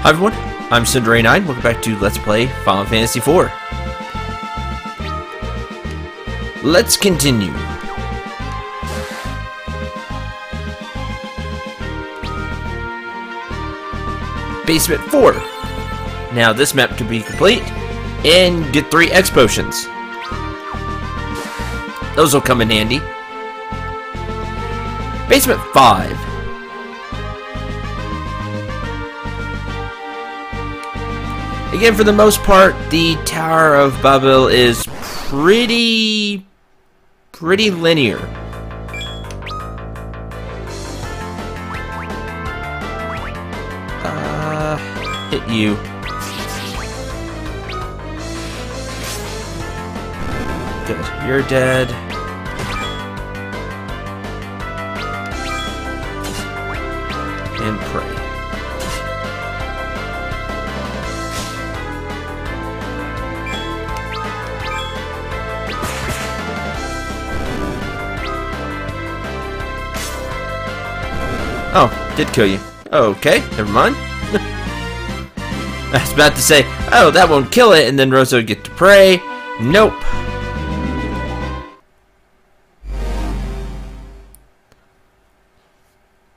Hi everyone, I'm Ep.29. Welcome back to Let's Play Final Fantasy IV. Let's continue. Basement 4. Now this map can be complete and get 3 X potions. Those will come in handy. Basement 5. Again, for the most part, the Tower of Babel is pretty linear. Hit you. Good, you're dead. And pray. Oh, did kill you. Okay, never mind. I was about to say, oh, that won't kill it, and then Rosa would get to pray. Nope.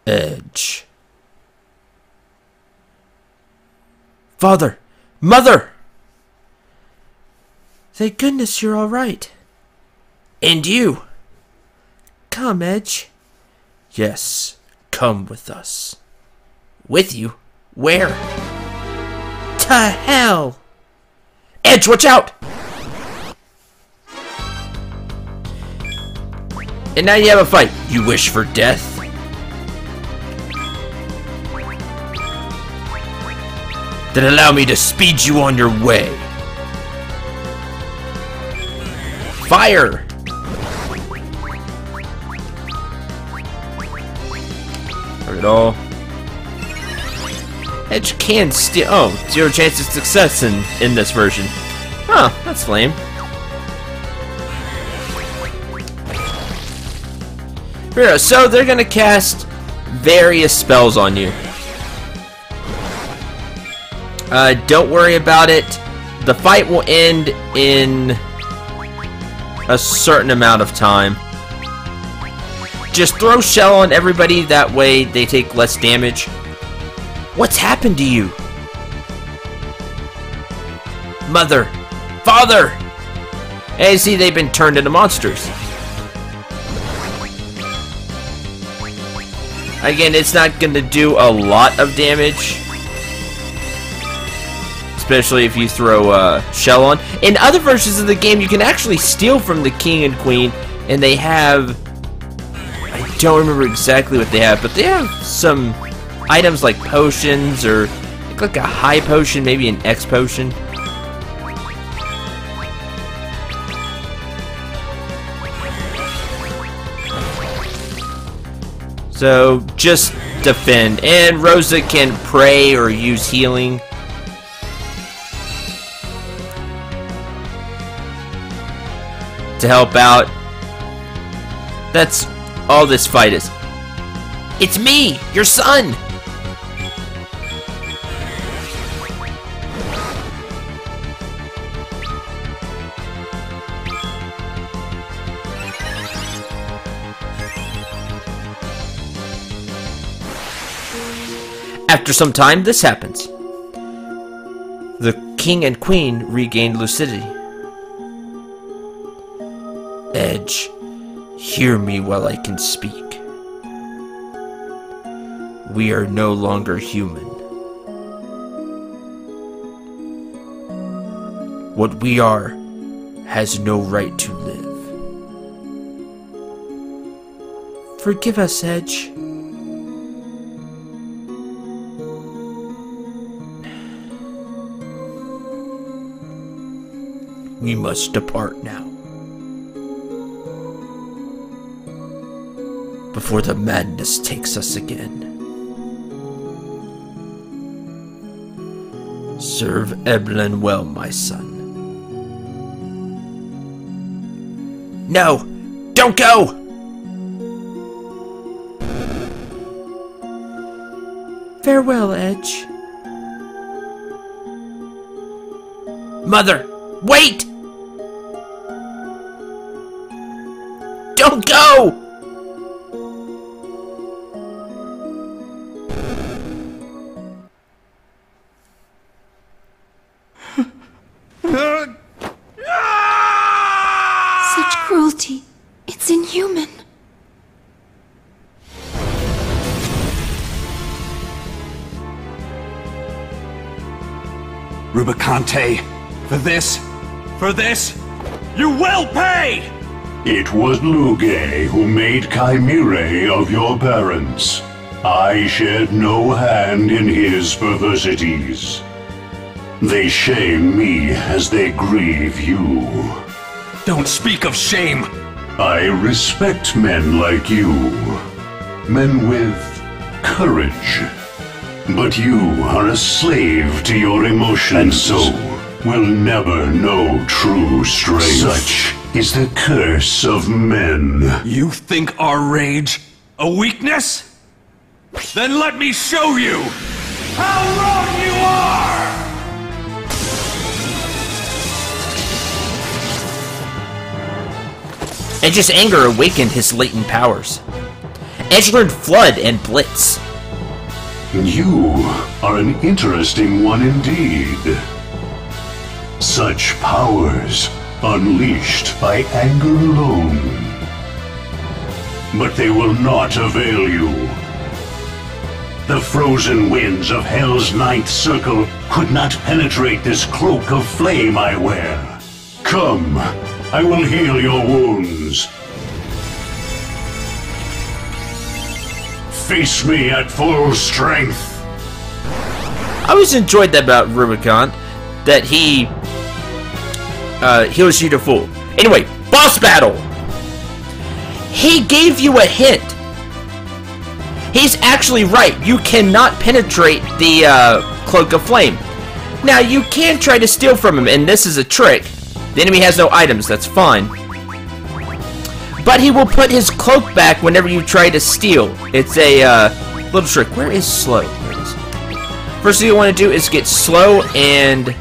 Edge. Father! Mother! Thank goodness you're alright. And you. Come, Edge. Yes. Come with us. With you? Where? To hell! Edge, watch out! And now you have a fight. You wish for death? Then allow me to speed you on your way. Fire! It all. Edge can steal. Oh, 0 chance of success in this version. Huh, that's lame. So they're gonna cast various spells on you. Don't worry about it. The fight will end in a certain amount of time. Just throw shell on everybody, that way they take less damage. What's happened to you? Mother! Father! Hey, see, they've been turned into monsters. Again, it's not going to do a lot of damage. Especially if you throw shell on. In other versions of the game, you can actually steal from the king and queen, and they have... I don't remember exactly what they have, but they have some items like potions, or like a high potion, maybe an X potion. So just defend, and Rosa can pray or use healing. To help out. That's all this fight is. It's me, your son! After some time, this happens. The king and queen regained lucidity. Edge, hear me while I can speak. We are no longer human. What we are has no right to live. Forgive us, Edge. We must depart now, before the madness takes us again. Serve Eblin well, my son. No! Don't go! Farewell, Edge. Mother, wait! Don't go! Such cruelty. It's inhuman. Rubicante, for this, you will pay! It was Lugae who made Chimerae of your parents. I shared no hand in his perversities. They shame me as they grieve you. Don't speak of shame! I respect men like you. Men with courage. But you are a slave to your emotions, and so will never know true strength. Such is the curse of men. You think our rage a weakness? Then let me show you how wrong you are! Edge's anger awakened his latent powers. Edge learned Flood and Blitz. You are an interesting one indeed. Such powers unleashed by anger alone. But they will not avail you. The frozen winds of Hell's ninth circle could not penetrate this cloak of flame I wear. Come, I will heal your wounds. Face me at full strength. I always enjoyed that about Rubicante, that he heals you to full. Anyway, boss battle. He gave you a hint. He's actually right. You cannot penetrate the cloak of flame. Now you can try to steal from him, and this is a trick. The enemy has no items. That's fine. But he will put his cloak back whenever you try to steal. It's a little trick. Where is slow? There it is. First thing you want to do is get slow and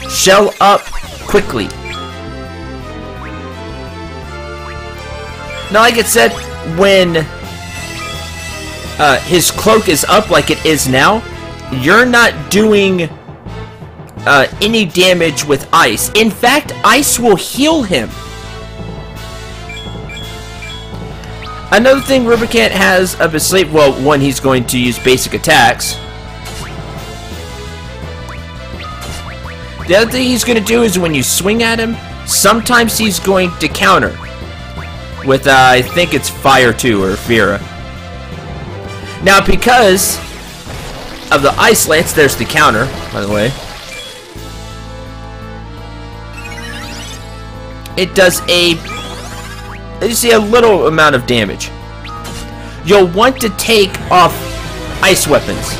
shell up quickly. Now, like it said, when his cloak is up like it is now, you're not doing any damage with ice. In fact, ice will heal him. Another thing Rubicante has up his sleeve, well, one, he's going to use basic attacks. The other thing he's going to do is when you swing at him, sometimes he's going to counter. With, I think it's Fire 2 or Fira. Now, because of the Ice Lance, there's the counter, by the way. It does you see a little amount of damage. You'll want to take off ice weapons.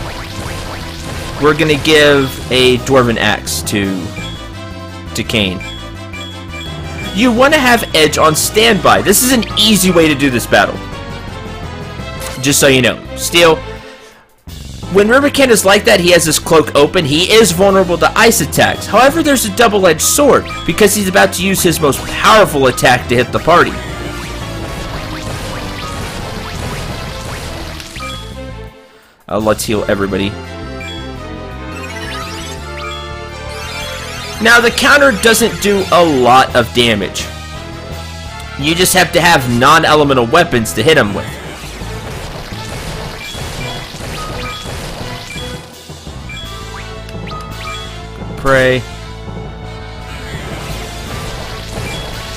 We're gonna give a Dwarven Axe to Kane. You want to have Edge on standby. This is an easy way to do this battle. Just so you know. Still, when Rubicante is like that, he has his cloak open. He is vulnerable to ice attacks. However, there's a double-edged sword because he's about to use his most powerful attack to hit the party. Let's heal everybody. Now, the counter doesn't do a lot of damage. You just have to have non-elemental weapons to hit him with. Pray.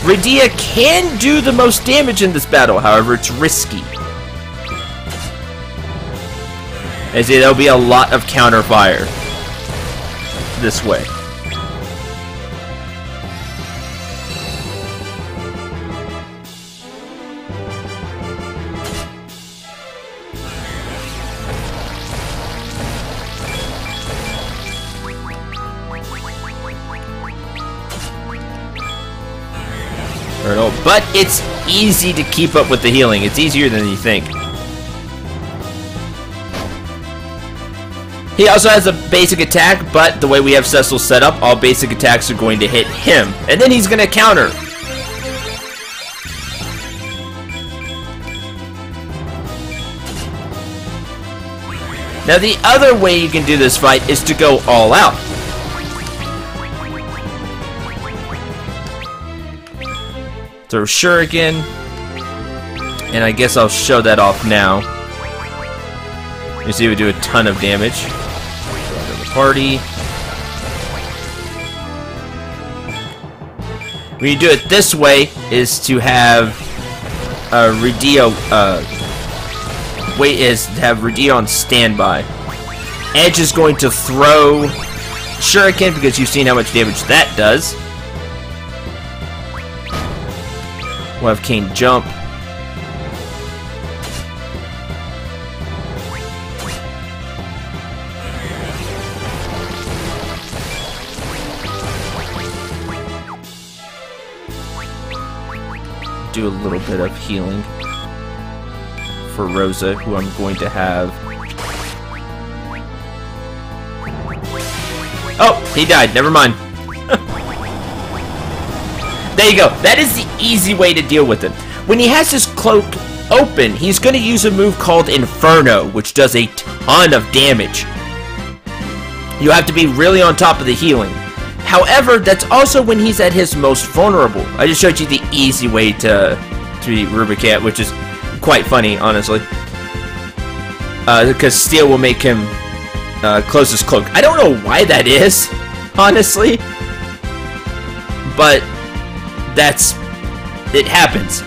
Radia can do the most damage in this battle, however, it's risky. As there'll be a lot of counter fire this way. But it's easy to keep up with the healing. It's easier than you think. He also has a basic attack, but the way we have Cecil set up, all basic attacks are going to hit him. And then he's going to counter. Now the other way you can do this fight is to go all out. Throw Shuriken. And I guess I'll show that off now. You see we do a ton of damage. Go into the party. When you do it this way is to have Radio on standby. Edge is going to throw Shuriken because you've seen how much damage that does. We'll have Kane jump. Do a little bit of healing for Rosa, who I'm going to have. Oh, he died. Never mind. There you go. That is the easy way to deal with him. When he has his cloak open, he's going to use a move called Inferno, which does a ton of damage. You have to be really on top of the healing. However, that's also when he's at his most vulnerable. I just showed you the easy way to beat Rubicante, which is quite funny, honestly. Because Steel will make him close his cloak. I don't know why that is, honestly. But it happens.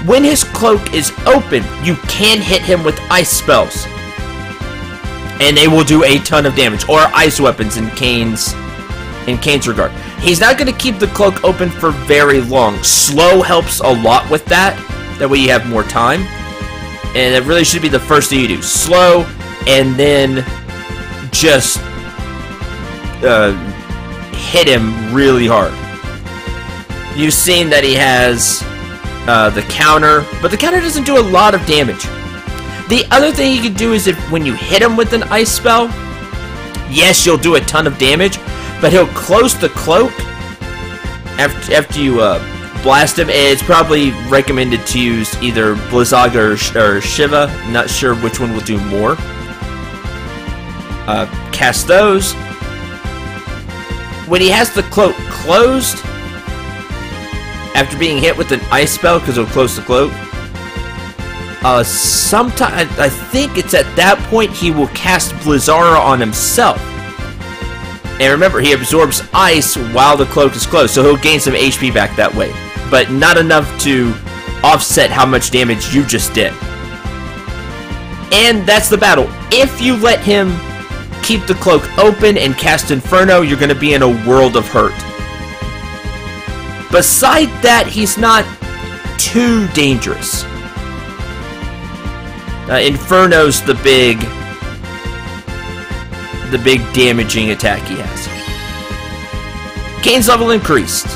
When his cloak is open, you can hit him with ice spells. And they will do a ton of damage. Or ice weapons in Kane's regard. He's not going to keep the cloak open for very long. Slow helps a lot with that. That way you have more time. And it really should be the first thing you do. Slow, and then just hit him really hard. You've seen that he has the counter, but the counter doesn't do a lot of damage. The other thing you can do is when you hit him with an ice spell, yes, you'll do a ton of damage, but he'll close the cloak after you blast him. It's probably recommended to use either Blizzaga or Shiva. Not sure which one will do more. Cast those. When he has the cloak closed, after being hit with an ice spell, because it'll close the cloak, sometime, I think it's at that point he will cast Blizzara on himself. And remember, he absorbs ice while the cloak is closed, so he'll gain some HP back that way. But not enough to offset how much damage you just did. And that's the battle. If you let him keep the cloak open and cast Inferno, you're going to be in a world of hurt. Beside that, he's not too dangerous. Inferno's the big damaging attack he has. Kane's level increased.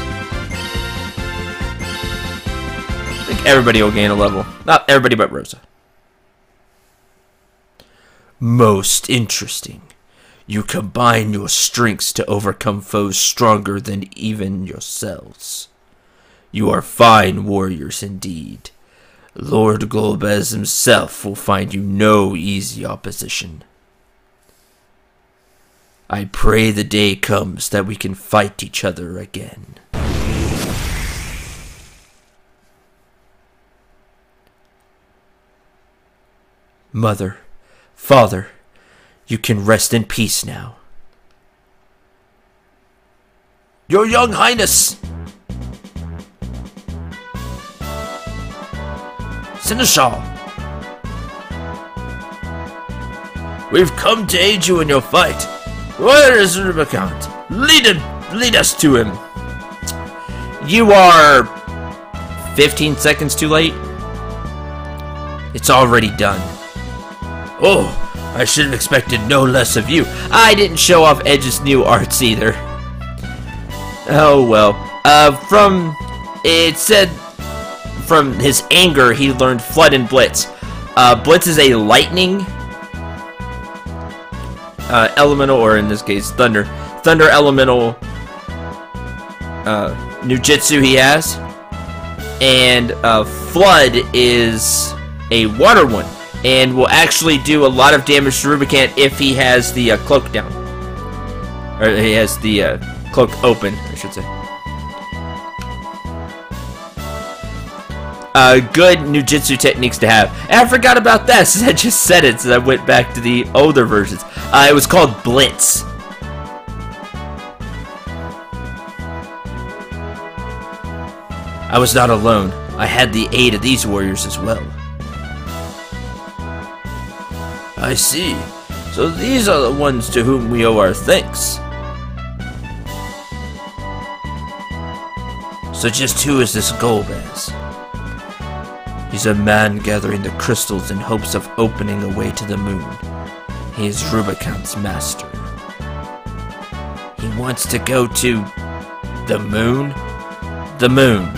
I think everybody will gain a level. Not everybody but Rosa. Most interesting. You combine your strengths to overcome foes stronger than even yourselves. You are fine warriors indeed. Lord Golbez himself will find you no easy opposition. I pray the day comes that we can fight each other again. Mother, Father, you can rest in peace now. Your young highness! Seneschal! We've come to aid you in your fight. Where is Rubicante? Lead us to him. You are 15 seconds too late. It's already done. Oh, I should have expected no less of you. I didn't show off Edge's new arts either. Oh well. It said from his anger he learned Flood and Blitz. Blitz is a lightning elemental, or in this case, thunder elemental Nujitsu he has. And Flood is a water one, and will actually do a lot of damage to Rubicante if he has the cloak down. Or he has the cloak open, I should say. Good Nujitsu techniques to have. And I forgot about that since I just said it, since I went back to the older versions. It was called Blitz. I was not alone. I had the aid of these warriors as well. I see. So these are the ones to whom we owe our thanks. So just who is this Golbez? He's a man gathering the crystals in hopes of opening a way to the moon. He is Rubicante's master. He wants to go to the moon? The moon.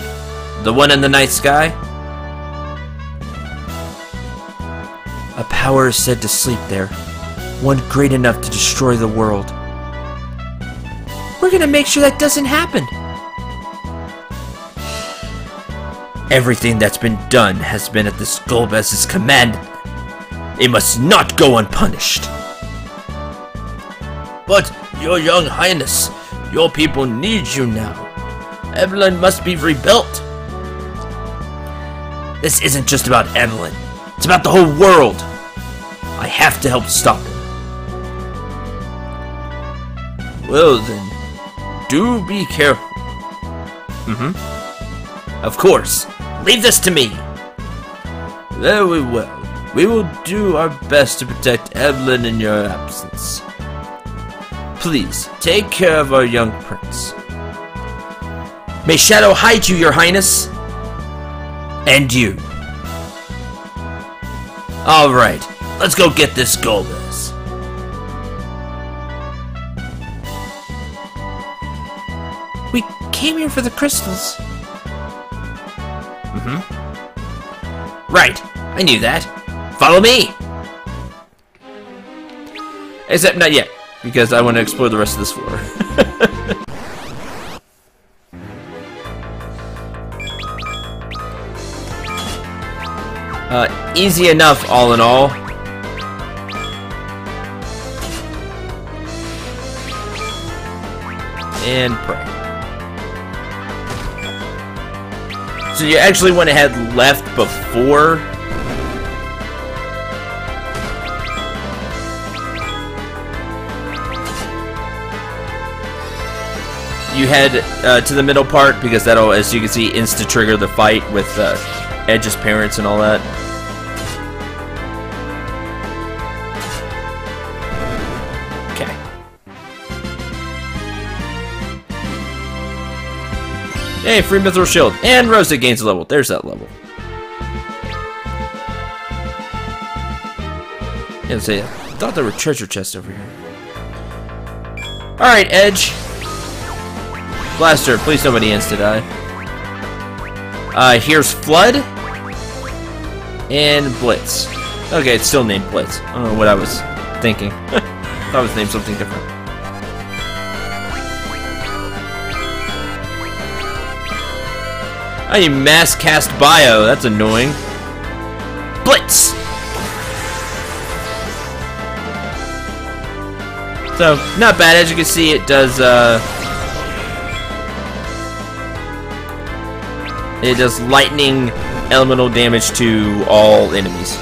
The one in the night sky? A power is said to sleep there. One great enough to destroy the world. We're gonna make sure that doesn't happen. Everything that's been done has been at this Golbez's command. It must not go unpunished. But, your young highness, your people need you now. Evelyn must be rebuilt. This isn't just about Evelyn. It's about the whole world. I have to help stop him. Well then, do be careful. Of course. Leave this to me. Very well. We will do our best to protect Evelyn in your absence. Please, take care of our young prince. May Shadow hide you, your highness. And you. Alright, let's go get this Golbez. We came here for the crystals. Right, I knew that. Follow me! Except not yet, because I want to explore the rest of this floor. Easy enough, all in all. And pray. So you actually went ahead left before. You head to the middle part because that'll, as you can see, insta-trigger the fight with Edge's parents and all that. Okay. Hey, free mithril shield. And Rosa gains a level. There's that level. Yeah, say, I thought there were treasure chests over here. Alright, Edge. Blaster, please nobody insta-die. Here's Flood. And Blitz. Okay, it's still named Blitz. I don't know what I was thinking. I thought it was named something different. I mass cast bio, that's annoying. Blitz! So, not bad. As you can see, it does lightning elemental damage to all enemies.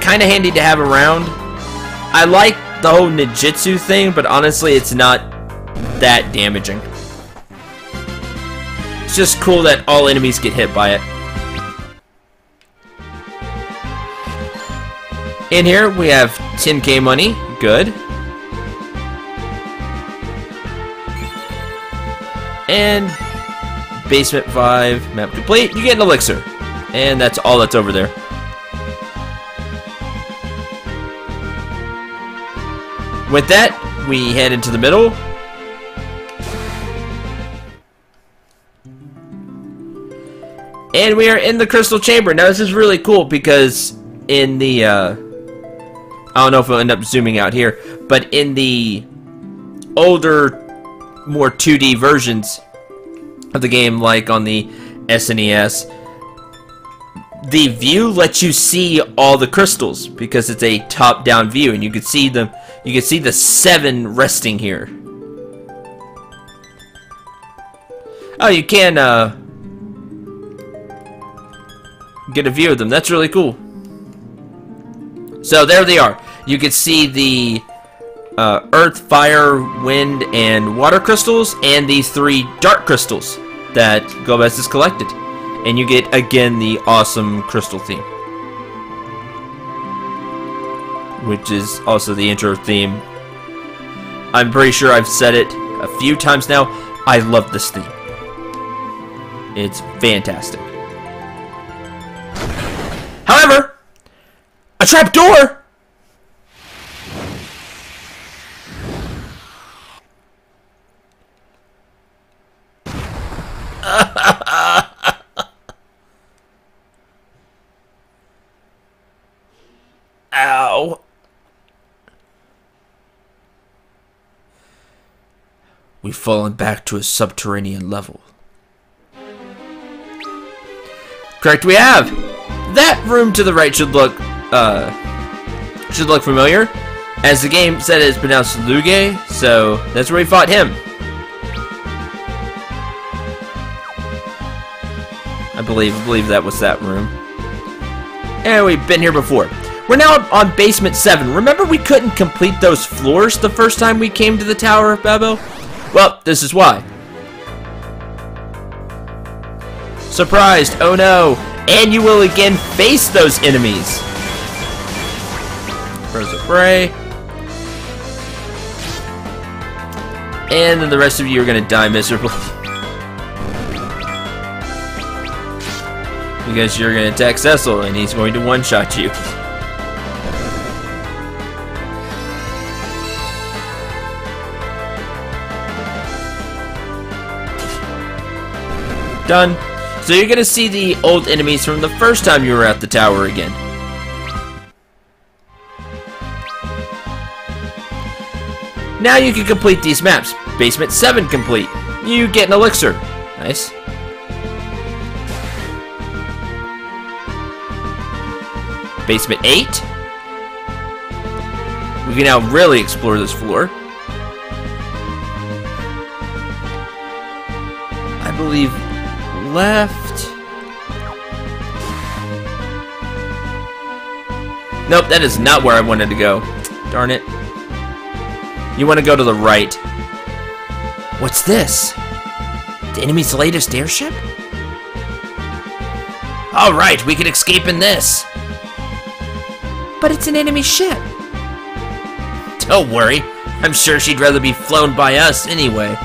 Kinda handy to have around. I like the whole ninjutsu thing, but honestly, it's not that damaging. It's just cool that all enemies get hit by it. In here, we have 10k money. Good. And basement 5, map complete. You get an elixir. And that's all that's over there. With that, we head into the middle. And we are in the crystal chamber. Now this is really cool because in the I don't know if it'll end up zooming out here, but in the older, more 2D versions of the game, like on the SNES, the view lets you see all the crystals because it's a top-down view, and you can see them. You can see the 7 resting here. Oh, you can get a view of them. That's really cool. So there they are. You can see the earth, fire, wind, and water crystals, and these 3 dark crystals that Gomez has collected. And you get, again, the awesome crystal theme, which is also the intro theme. I'm pretty sure I've said it a few times now. I love this theme. It's fantastic. However, a trapdoor! Ow. We've fallen back to a subterranean level. Correct, we have! That room to the right should look familiar. As the game said, it's pronounced Lugae, so that's where we fought him. I believe that was that room. And we've been here before. We're now on basement 7. Remember we couldn't complete those floors the first time we came to the Tower of Babel? Well, this is why. Surprised, oh no. And you will again face those enemies. Birds of prey. And then the rest of you are going to die miserably. Because you're going to attack Cecil and he's going to one-shot you. Done. So you're going to see the old enemies from the first time you were at the tower again. Now you can complete these maps. Basement 7 complete. You get an elixir. Nice. Basement 8. We can now really explore this floor. I believe left. Nope, that is not where I wanted to go. Darn it. You want to go to the right. What's this? The enemy's latest airship? Alright, we can escape in this. But it's an enemy ship. Don't worry. I'm sure she'd rather be flown by us anyway.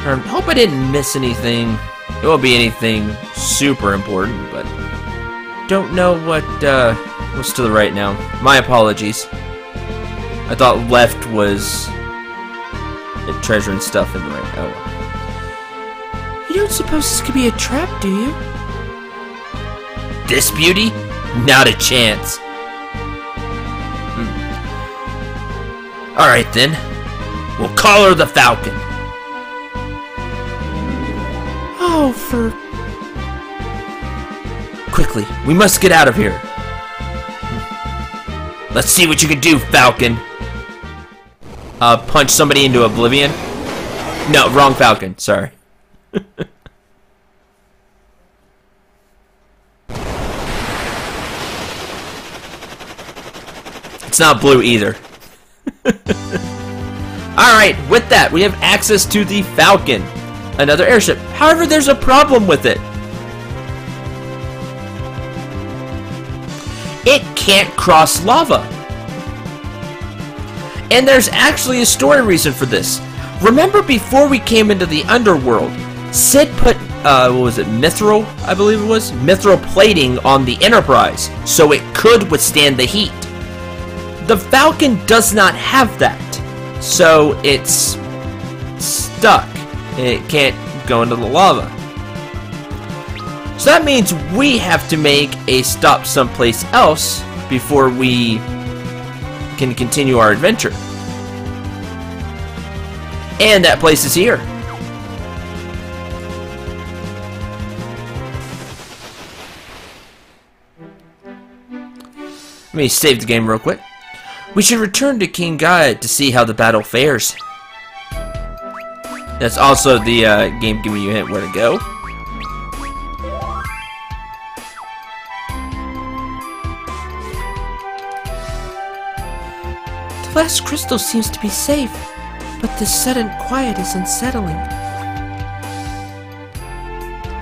I hope I didn't miss anything. It won't be anything super important, but don't know what's to the right now. My apologies. I thought left was the treasure and stuff in the right. Oh. You don't suppose this could be a trap, do you? This beauty? Not a chance. Alright then. We'll call her the Falcon. Oh, for... Quickly, we must get out of here. Let's see what you can do, Falcon. Punch somebody into oblivion? No, wrong Falcon, sorry. It's not blue either. Alright, with that, we have access to the Falcon. Another airship. However, there's a problem with it. It can't cross lava. And there's actually a story reason for this. Remember before we came into the underworld, Sid put, what was it, mithril, I believe it was? Mithril plating on the Enterprise, so it could withstand the heat. The Falcon does not have that, so it's stuck. It can't go into the lava. So that means we have to make a stop someplace else before we can continue our adventure. And that place is here. Let me save the game real quick. We should return to King Gaia to see how the battle fares. That's also the game giving you a hint where to go. The last crystal seems to be safe, but this sudden quiet is unsettling.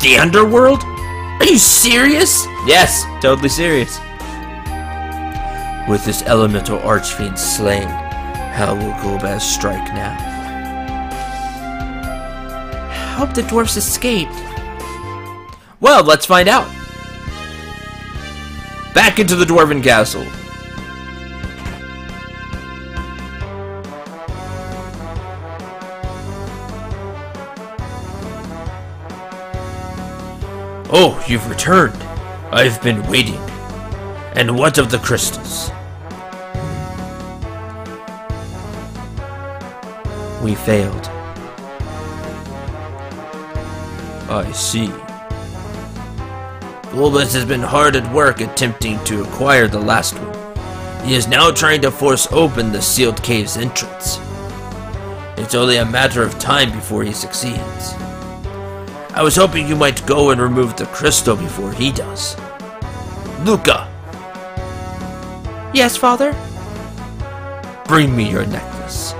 The underworld? Are you serious? Yes, totally serious. With this elemental archfiend slain, how will Golbaz strike now? Hope the dwarfs escaped. Well, let's find out. Back into the Dwarven Castle. Oh, you've returned. I've been waiting. And what of the crystals? We failed. I see. Golbaz has been hard at work attempting to acquire the last one. He is now trying to force open the sealed cave's entrance. It's only a matter of time before he succeeds. I was hoping you might go and remove the crystal before he does. Luca! Yes, Father? Bring me your necklace.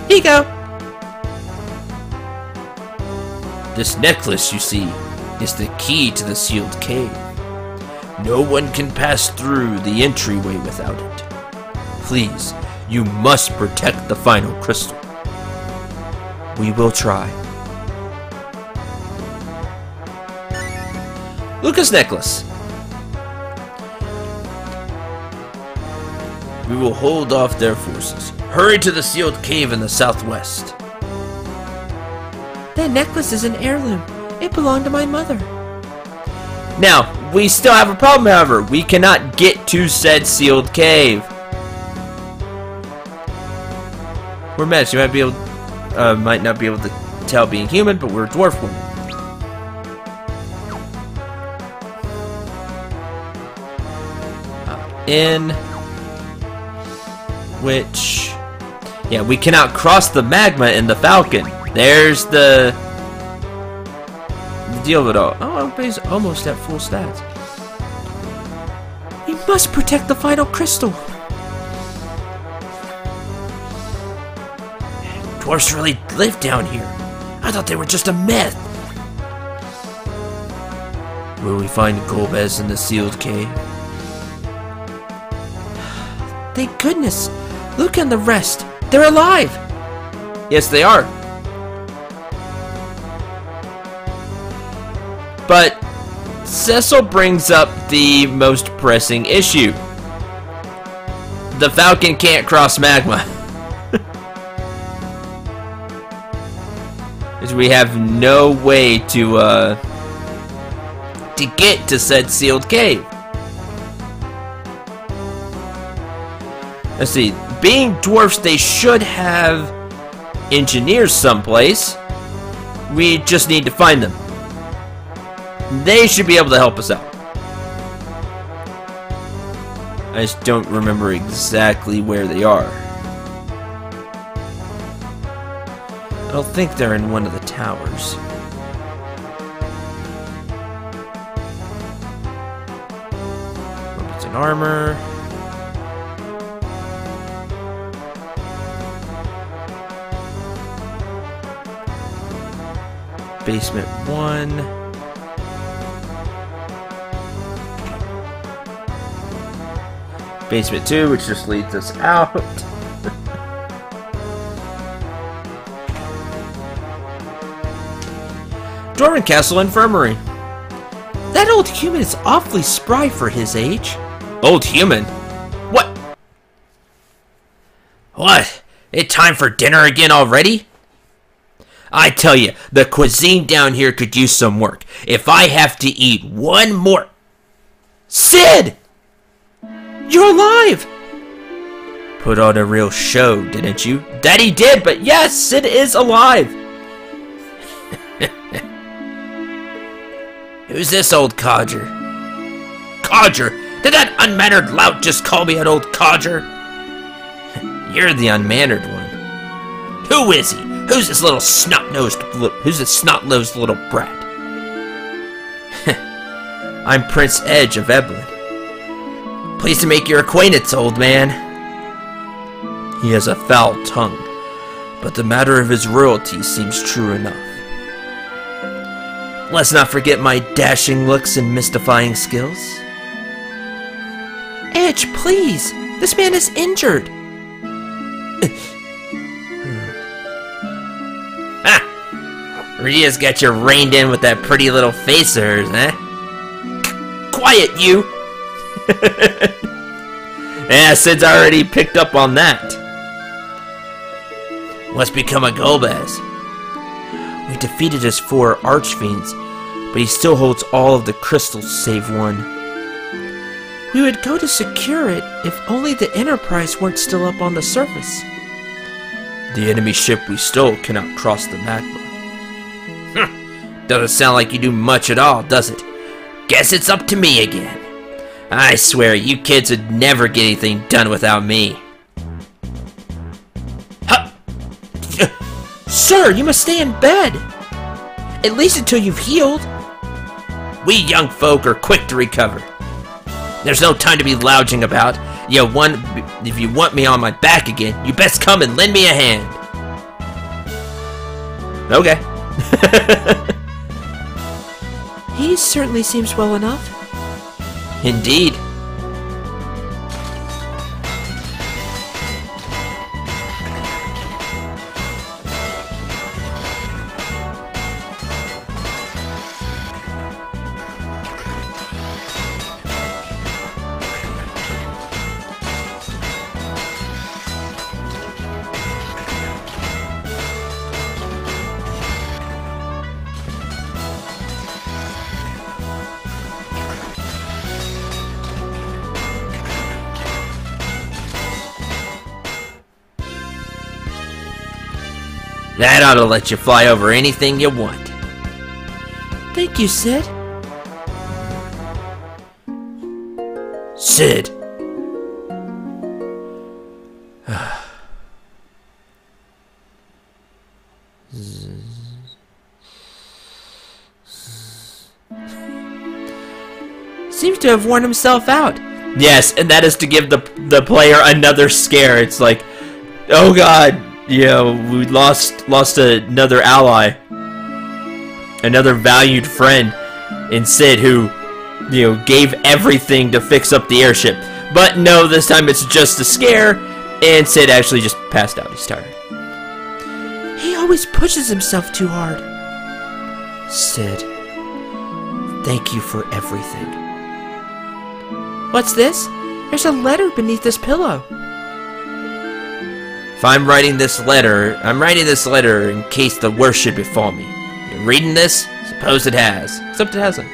Here you go. This necklace, you see, is the key to the sealed cave. No one can pass through the entryway without it. Please, you must protect the final crystal. We will try. Luca's necklace. We will hold off their forces. Hurry to the sealed cave in the southwest. That necklace is an heirloom. It belonged to my mother. Now, we still have a problem, however. We cannot get to said sealed cave. We're messed. You might not be able to tell being human, but we're dwarf women. In which, yeah, we cannot cross the magma in the Falcon. There's the deal of it all. Oh, everybody's almost at full stats. We must protect the final crystal. Dwarfs really live down here. I thought they were just a myth. Will we find Golbaz in the sealed cave? Thank goodness. Luke and the rest. They're alive. Yes, they are. But Cecil brings up the most pressing issue. The Falcon can't cross magma. Because we have no way to get to said sealed cave. Let's see. Being dwarfs, they should have engineers someplace. We just need to find them. They should be able to help us out. I just don't remember exactly where they are. I don't think they're in one of the towers. Weapons and armor. Basement 1. Basement 2, which just leads us out. Dwarven Castle Infirmary. That old human is awfully spry for his age. Old human? What? What? It time for dinner again already? I tell you, the cuisine down here could use some work. If I have to eat one more... Sid! You're alive! Put on a real show, didn't you? That he did, but yes, Sid is alive! Who's this old codger? Codger? Did that unmannered lout just call me an old codger? You're the unmannered one. Who is he? Who's this snot-nosed little brat? I'm Prince Edge of Eblan. Pleased to make your acquaintance, old man. He has a foul tongue, but the matter of his royalty seems true enough. Let's not forget my dashing looks and mystifying skills. Edge, please! This man is injured! Rhea's got you reined in with that pretty little face of hers, eh? Quiet, you! Yeah, Sid's already picked up on that. What's become of Golbez? We defeated his 4 Archfiends, but he still holds all of the crystals save one. We would go to secure it if only the Enterprise weren't still up on the surface. The enemy ship we stole cannot cross the magma. Doesn't sound like you do much at all, does it? Guess it's up to me again. I swear, you kids would never get anything done without me. Sir, you must stay in bed! At least until you've healed. We young folk are quick to recover. There's no time to be lounging about. If you want me on my back again, you best come and lend me a hand. Okay. He certainly seems well enough. Indeed. That ought to let you fly over anything you want. Thank you, Sid. Sid. Seems to have worn himself out. Yes, and that is to give the player another scare. It's like, oh god, we lost another ally, another valued friend in Sid, who gave everything to fix up the airship. But no, this time it's just a scare, and Sid actually just passed out. He's tired. He always pushes himself too hard. Sid, thank you for everything. What's this? There's a letter beneath this pillow. If I'm writing this letter, in case the worst should befall me. You're reading this? Suppose it has. Except it hasn't.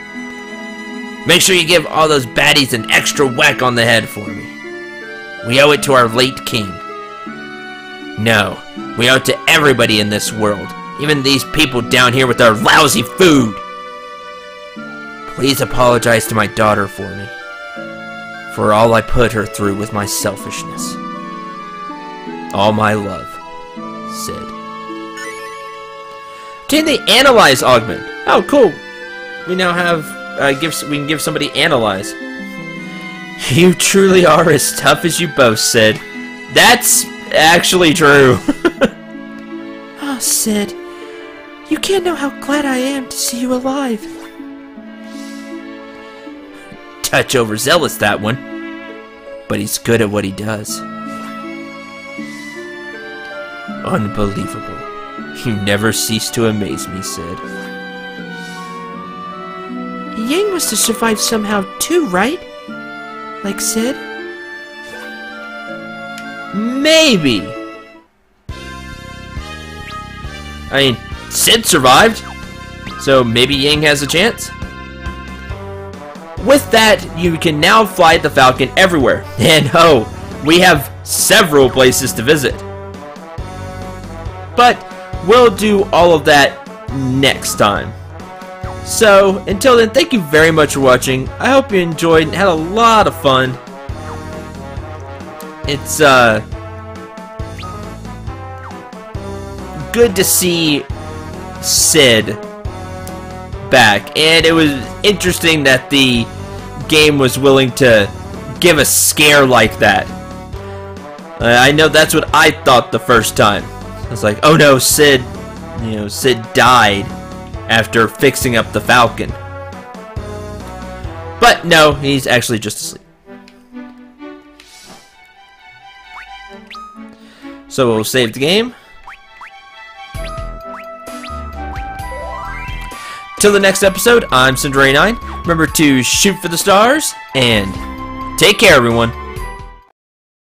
Make sure you give all those baddies an extra whack on the head for me. We owe it to our late king. No, we owe it to everybody in this world. Even these people down here with their lousy food. Please apologize to my daughter for me. For all I put her through with my selfishness. All my love, Sid. Obtain the Analyze augment. Oh, cool. We now have we can give somebody Analyze. You truly are as tough as you boast, Sid. That's actually true. Oh, Sid. You can't know how glad I am to see you alive. Touch overzealous, that one. But he's good at what he does. Unbelievable. You never cease to amaze me, Sid. Yang must have survived somehow too, right? Like Sid? Maybe. I mean, Sid survived, so maybe Ying has a chance. With that, you can now fly the Falcon everywhere, and oh, we have several places to visit. But we'll do all of that next time. So, until then, thank you very much for watching. I hope you enjoyed and had a lot of fun. It's good to see Sid back, and it was interesting that the game was willing to give a scare like that. I know that's what I thought the first time. I was like, oh no, Sid died after fixing up the Falcon. But no, he's actually just asleep. So we'll save the game. Till the next episode, I'm Ep.29. Remember to shoot for the stars, and take care, everyone.